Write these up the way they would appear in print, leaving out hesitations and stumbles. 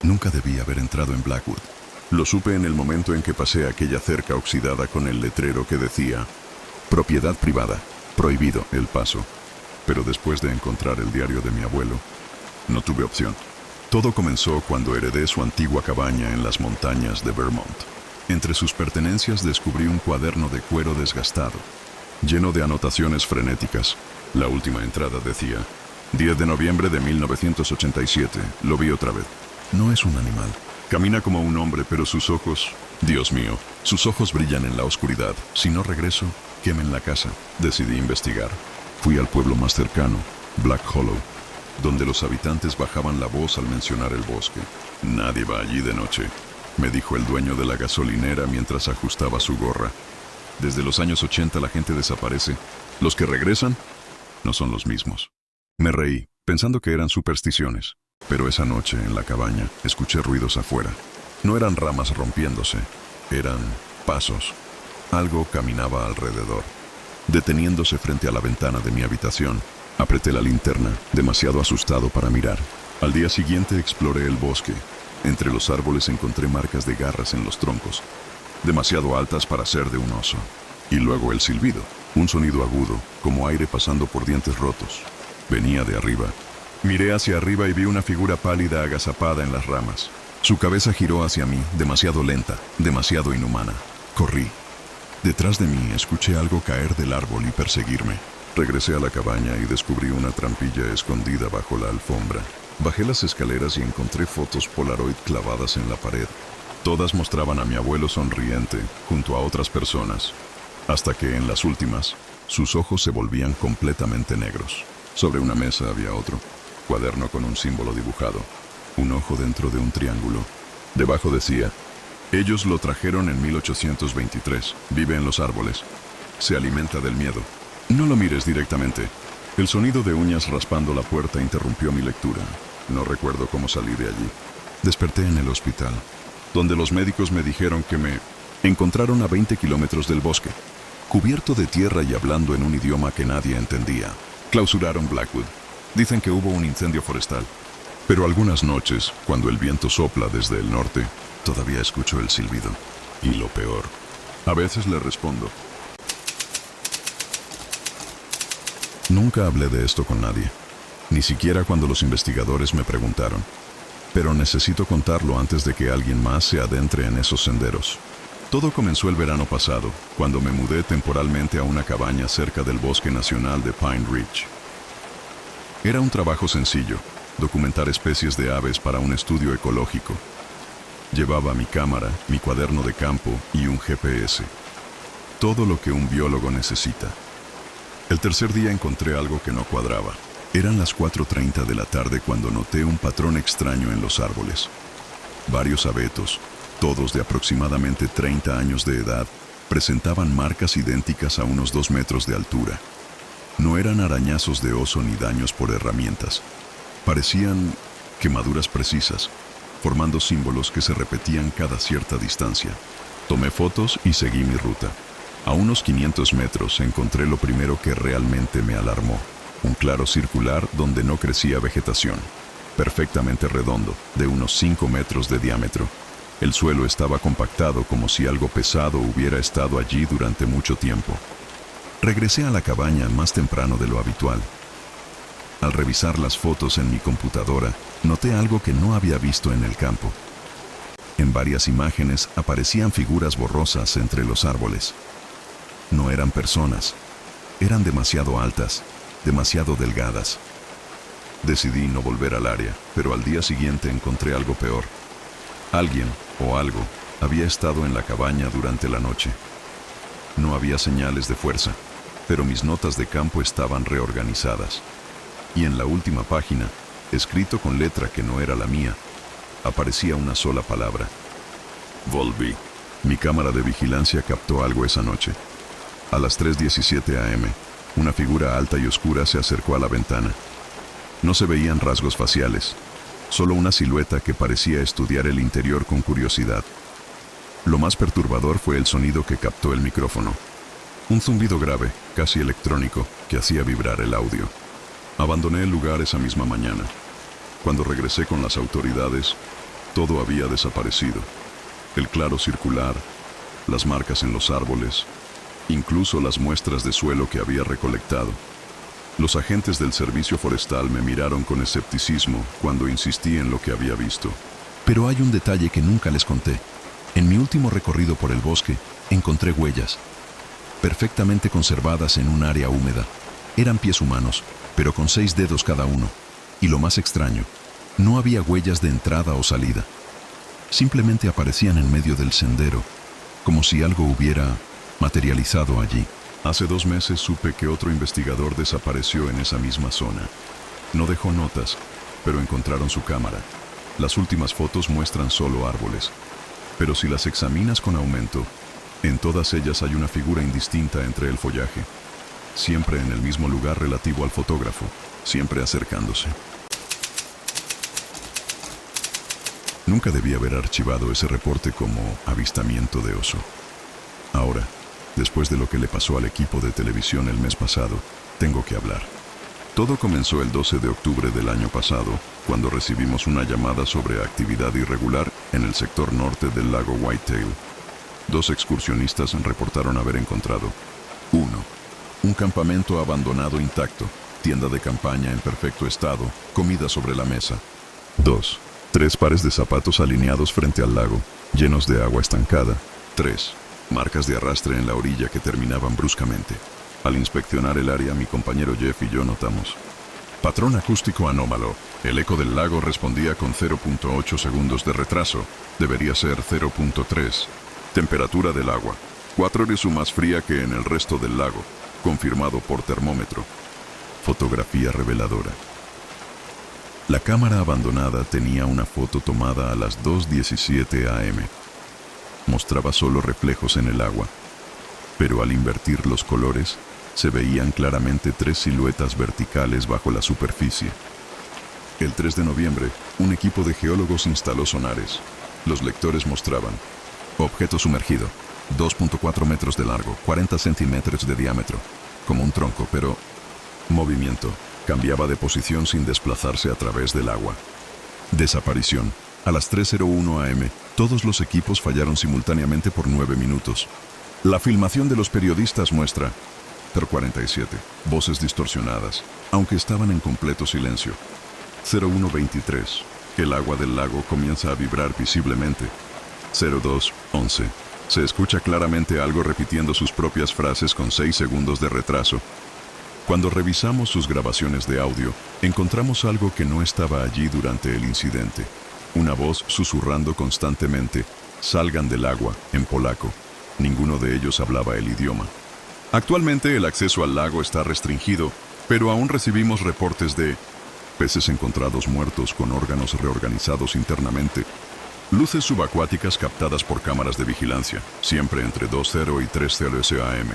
Nunca debí haber entrado en Blackwood. Lo supe en el momento en que pasé aquella cerca oxidada con el letrero que decía «Propiedad privada, prohibido el paso». Pero después de encontrar el diario de mi abuelo, no tuve opción. Todo comenzó cuando heredé su antigua cabaña en las montañas de Vermont. Entre sus pertenencias descubrí un cuaderno de cuero desgastado, lleno de anotaciones frenéticas. La última entrada decía: 10 de noviembre de 1987, lo vi otra vez. No es un animal. Camina como un hombre, pero sus ojos... Dios mío, sus ojos brillan en la oscuridad. Si no regreso, quemen la casa. Decidí investigar. Fui al pueblo más cercano, Black Hollow, donde los habitantes bajaban la voz al mencionar el bosque. Nadie va allí de noche, me dijo el dueño de la gasolinera mientras ajustaba su gorra. Desde los años 80 la gente desaparece. Los que regresan no son los mismos. Me reí, pensando que eran supersticiones. Pero esa noche, en la cabaña, escuché ruidos afuera. No eran ramas rompiéndose, eran pasos. Algo caminaba alrededor. Deteniéndose frente a la ventana de mi habitación, apreté la linterna, demasiado asustado para mirar. Al día siguiente exploré el bosque. Entre los árboles encontré marcas de garras en los troncos, demasiado altas para ser de un oso. Y luego el silbido, un sonido agudo, como aire pasando por dientes rotos. Venía de arriba. Miré hacia arriba y vi una figura pálida agazapada en las ramas. Su cabeza giró hacia mí, demasiado lenta, demasiado inhumana. Corrí. Detrás de mí escuché algo caer del árbol y perseguirme. Regresé a la cabaña y descubrí una trampilla escondida bajo la alfombra. Bajé las escaleras y encontré fotos Polaroid clavadas en la pared. Todas mostraban a mi abuelo sonriente, junto a otras personas, hasta que en las últimas, sus ojos se volvían completamente negros. Sobre una mesa había otro cuaderno con un símbolo dibujado, un ojo dentro de un triángulo. Debajo decía: ellos lo trajeron en 1823, vive en los árboles, se alimenta del miedo. No lo mires directamente. El sonido de uñas raspando la puerta interrumpió mi lectura. No recuerdo cómo salí de allí. Desperté en el hospital, donde los médicos me dijeron que me encontraron a 20 kilómetros del bosque, cubierto de tierra y hablando en un idioma que nadie entendía. Clausuraron Blackwood. Dicen que hubo un incendio forestal. Pero algunas noches, cuando el viento sopla desde el norte, todavía escucho el silbido. Y lo peor, a veces le respondo. Nunca hablé de esto con nadie, ni siquiera cuando los investigadores me preguntaron. Pero necesito contarlo antes de que alguien más se adentre en esos senderos. Todo comenzó el verano pasado, cuando me mudé temporalmente a una cabaña cerca del Bosque Nacional de Pine Ridge. Era un trabajo sencillo, documentar especies de aves para un estudio ecológico. Llevaba mi cámara, mi cuaderno de campo y un GPS. Todo lo que un biólogo necesita. El tercer día encontré algo que no cuadraba. Eran las 4:30 de la tarde cuando noté un patrón extraño en los árboles. Varios abetos, todos de aproximadamente 30 años de edad, presentaban marcas idénticas a unos 2 metros de altura. No eran arañazos de oso ni daños por herramientas. Parecían quemaduras precisas, formando símbolos que se repetían cada cierta distancia. Tomé fotos y seguí mi ruta. A unos 500 metros encontré lo primero que realmente me alarmó. Un claro circular donde no crecía vegetación. Perfectamente redondo, de unos 5 metros de diámetro. El suelo estaba compactado como si algo pesado hubiera estado allí durante mucho tiempo. Regresé a la cabaña más temprano de lo habitual. Al revisar las fotos en mi computadora, noté algo que no había visto en el campo. En varias imágenes aparecían figuras borrosas entre los árboles. No eran personas. Eran demasiado altas, demasiado delgadas. Decidí no volver al área, pero al día siguiente encontré algo peor. Alguien, o algo, había estado en la cabaña durante la noche. No había señales de fuerza, pero mis notas de campo estaban reorganizadas. Y en la última página, escrito con letra que no era la mía, aparecía una sola palabra: Volví. Mi cámara de vigilancia captó algo esa noche. A las 3:17 a.m., una figura alta y oscura se acercó a la ventana. No se veían rasgos faciales, solo una silueta que parecía estudiar el interior con curiosidad. Lo más perturbador fue el sonido que captó el micrófono. Un zumbido grave, casi electrónico, que hacía vibrar el audio. Abandoné el lugar esa misma mañana. Cuando regresé con las autoridades, Todo había desaparecido. El claro circular, las marcas en los árboles, incluso las muestras de suelo que había recolectado. Los agentes del servicio forestal me miraron con escepticismo cuando insistí en lo que había visto. Pero hay un detalle que nunca les conté. En mi último recorrido por el bosque, encontré huellas, perfectamente conservadas en un área húmeda. Eran pies humanos, pero con 6 dedos cada uno. Y lo más extraño, no había huellas de entrada o salida. Simplemente aparecían en medio del sendero, como si algo hubiera materializado allí. Hace 2 meses supe que otro investigador desapareció en esa misma zona. No dejó notas, pero encontraron su cámara. Las últimas fotos muestran solo árboles. Pero si las examinas con aumento, en todas ellas hay una figura indistinta entre el follaje. Siempre en el mismo lugar relativo al fotógrafo, siempre acercándose. Nunca debí haber archivado ese reporte como avistamiento de oso. Ahora, después de lo que le pasó al equipo de televisión el mes pasado, tengo que hablar. Todo comenzó el 12 de octubre del año pasado, cuando recibimos una llamada sobre actividad irregular en el sector norte del lago Whitetail. 2 excursionistas reportaron haber encontrado 1. Un campamento abandonado intacto, tienda de campaña en perfecto estado, comida sobre la mesa. 2. 3 pares de zapatos alineados frente al lago, llenos de agua estancada. 3. Marcas de arrastre en la orilla que terminaban bruscamente. Al inspeccionar el área, mi compañero Jeff y yo notamos: patrón acústico anómalo. El eco del lago respondía con 0.8 segundos de retraso. Debería ser 0.3. Temperatura del agua: 4 veces más fría que en el resto del lago, confirmado por termómetro. Fotografía reveladora. La cámara abandonada tenía una foto tomada a las 2:17 am. Mostraba solo reflejos en el agua, pero al invertir los colores, se veían claramente 3 siluetas verticales bajo la superficie. El 3 de noviembre, un equipo de geólogos instaló sonares. Los lectores mostraban: objeto sumergido, 2.4 metros de largo, 40 centímetros de diámetro, como un tronco, pero movimiento. Cambiaba de posición sin desplazarse a través del agua. Desaparición. A las 3:01 am, todos los equipos fallaron simultáneamente por 9 minutos. La filmación de los periodistas muestra 047, voces distorsionadas, aunque estaban en completo silencio. 0123, el agua del lago comienza a vibrar visiblemente. 0211, se escucha claramente algo repitiendo sus propias frases con 6 segundos de retraso. Cuando revisamos sus grabaciones de audio, encontramos algo que no estaba allí durante el incidente. Una voz susurrando constantemente: salgan del agua, en polaco. Ninguno de ellos hablaba el idioma. Actualmente el acceso al lago está restringido, pero aún recibimos reportes de peces encontrados muertos con órganos reorganizados internamente, luces subacuáticas captadas por cámaras de vigilancia, siempre entre 2:0 y 3:0 am.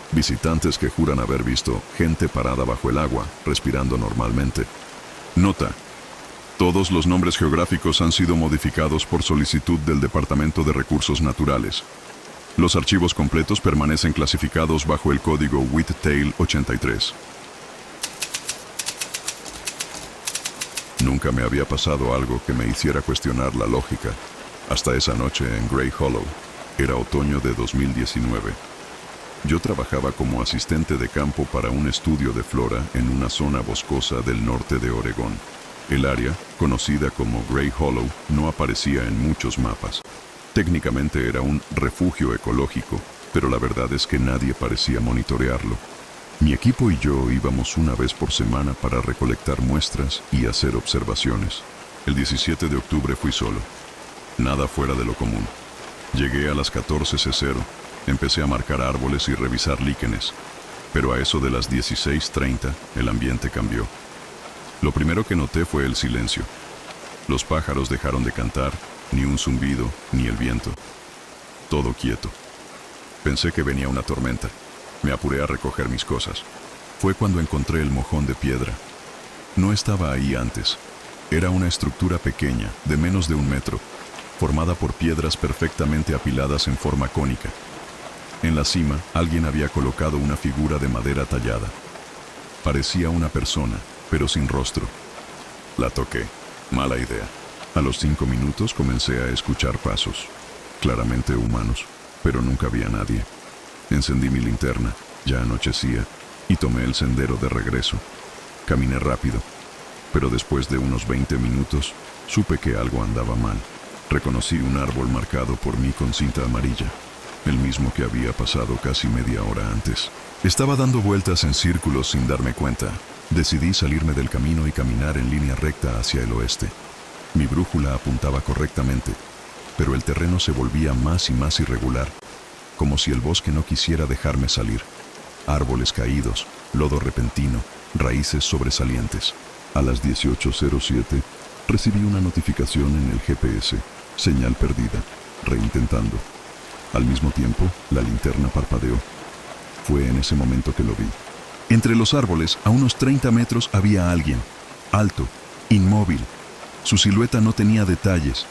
Visitantes que juran haber visto gente parada bajo el agua, respirando normalmente. Nota: todos los nombres geográficos han sido modificados por solicitud del Departamento de Recursos Naturales. Los archivos completos permanecen clasificados bajo el código Whitetail 83. Nunca me había pasado algo que me hiciera cuestionar la lógica, hasta esa noche en Gray Hollow. Era otoño de 2019. Yo trabajaba como asistente de campo para un estudio de flora en una zona boscosa del norte de Oregón. El área, conocida como Gray Hollow, no aparecía en muchos mapas. Técnicamente era un refugio ecológico, pero la verdad es que nadie parecía monitorearlo. Mi equipo y yo íbamos una vez por semana para recolectar muestras y hacer observaciones. El 17 de octubre fui solo. Nada fuera de lo común. Llegué a las 14:00, empecé a marcar árboles y revisar líquenes, pero a eso de las 16:30 el ambiente cambió. Lo primero que noté fue el silencio. Los pájaros dejaron de cantar, ni un zumbido, ni el viento. Todo quieto. Pensé que venía una tormenta. Me apuré a recoger mis cosas. Fue cuando encontré el mojón de piedra. No estaba ahí antes. Era una estructura pequeña, de menos de 1 metro, formada por piedras perfectamente apiladas en forma cónica. En la cima, alguien había colocado una figura de madera tallada. Parecía una persona, pero sin rostro. La toqué. Mala idea. A los 5 minutos comencé a escuchar pasos, claramente humanos, pero nunca vi a nadie. Encendí mi linterna, ya anochecía, y tomé el sendero de regreso. Caminé rápido, pero después de unos 20 minutos, supe que algo andaba mal. Reconocí un árbol marcado por mí con cinta amarilla, el mismo que había pasado casi media hora antes. Estaba dando vueltas en círculos sin darme cuenta. Decidí salirme del camino y caminar en línea recta hacia el oeste. Mi brújula apuntaba correctamente, pero el terreno se volvía más y más irregular, como si el bosque no quisiera dejarme salir. Árboles caídos, lodo repentino, raíces sobresalientes. A las 18:07 recibí una notificación en el GPS, señal perdida, reintentando. Al mismo tiempo, la linterna parpadeó. Fue en ese momento que lo vi. Entre los árboles, a unos 30 metros, había alguien, alto, inmóvil. Su silueta no tenía detalles,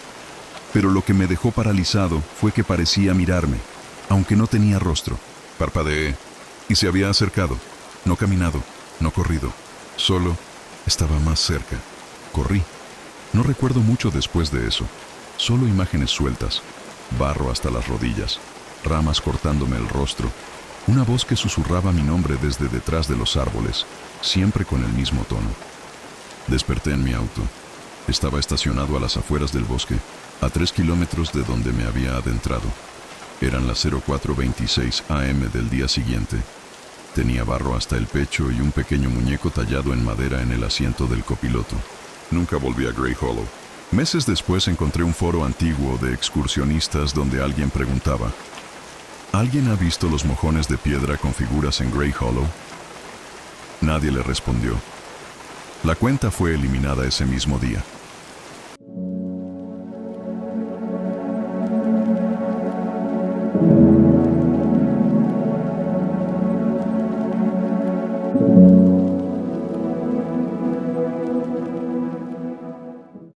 pero lo que me dejó paralizado fue que parecía mirarme, aunque no tenía rostro. Parpadeé, y se había acercado. No caminado, no corrido, solo estaba más cerca. Corrí. No recuerdo mucho después de eso, solo imágenes sueltas, barro hasta las rodillas, ramas cortándome el rostro, una voz que susurraba mi nombre desde detrás de los árboles, siempre con el mismo tono. Desperté en mi auto. Estaba estacionado a las afueras del bosque, a 3 kilómetros de donde me había adentrado. Eran las 04:26 AM del día siguiente. Tenía barro hasta el pecho y un pequeño muñeco tallado en madera en el asiento del copiloto. Nunca volví a Grey Hollow. Meses después encontré un foro antiguo de excursionistas donde alguien preguntaba: ¿alguien ha visto los mojones de piedra con figuras en Grey Hollow? Nadie le respondió. La cuenta fue eliminada ese mismo día.